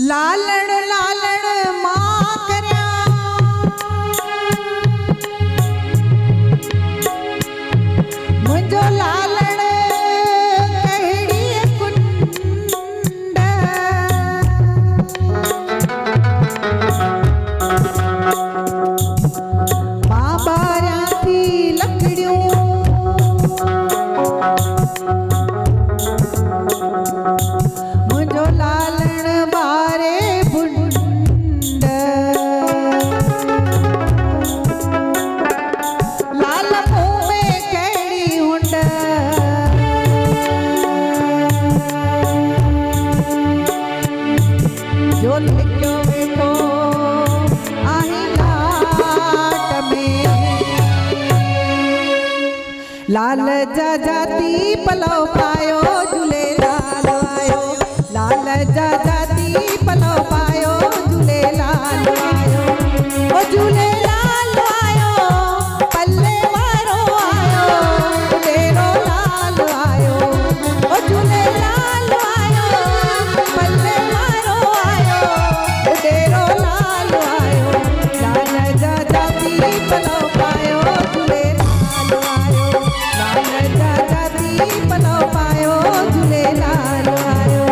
लालण लालण मां करया मुझो लालण कहड़ी कुंड मां बारियां थी लकड़ियों मुझो लालण बारे बुंड लाल मुंह में कहड़ी हुंड जो लिखियो वेठो आही लाट में लाल जा जाती पलव पायो झूलेलाल आयो लाल जा जाती पलव पायो झूलेलाल आयो ओ झूलेलाल आयो पल्ले वारो आयो डेरो लाल आयो ओ झूलेलाल आयो पल्ले वारो आयो डेरो लाल आयो लाल जा जाती पलव पायो झूलेलाल आयो लाल जा जाती पलव पायो झूलेलाल आयो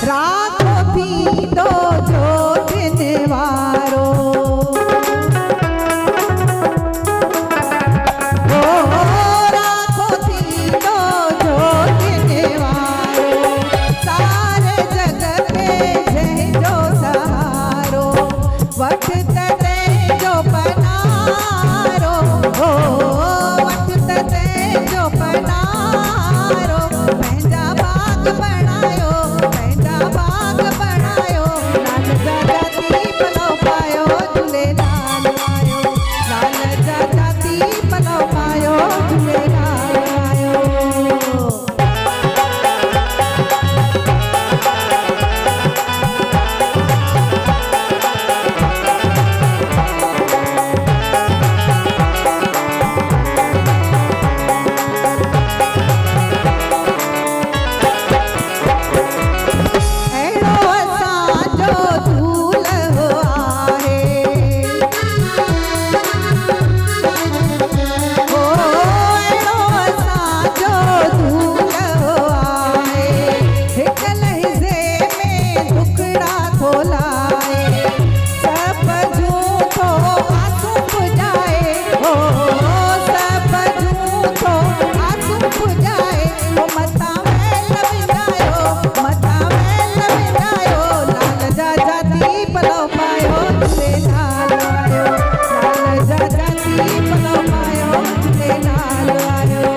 राखो थी दो जो दिन वारो ओ राखो थी दो जो दिन वारो सारे जग पे जंहिंजो सहारो वठ तते जो पनारो ओ वठ तते जो पनारो पंहिंजा बाग बणायो बाग बनायो लाल जा जाती पलव पायो झूलेलाल आयो लाल जा जाती पलव पायो झूलेलाल आयो अहिड़ो असांजो दूल्हो आहे ओ अहिड़ो असांजो दूल्हो आहे हिक लहज़े में दुखड़ा थो लाए सभु झूठो आसूं पुॼाए ओ सभु झूठो आसूं पुॼाए ओ मथां मैल विञायो मथां मैल विञायो लाल जा जाती पलव पायो झूलेलाल आयो लाल जा जाती पलव पायो झूलेलाल आयो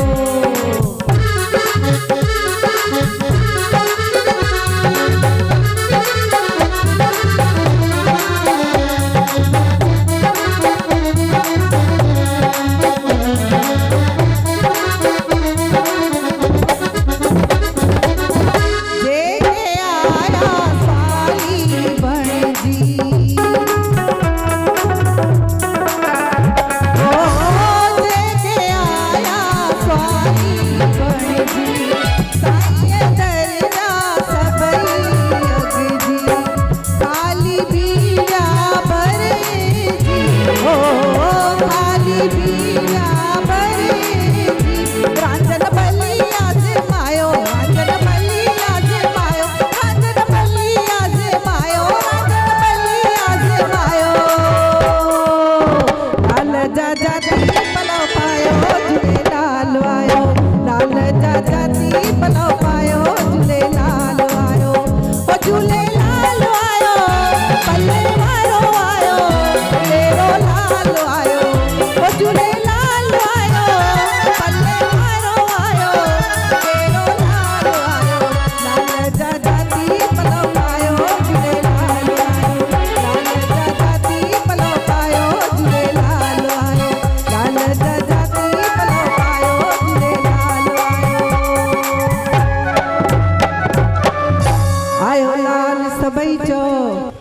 सभई चओ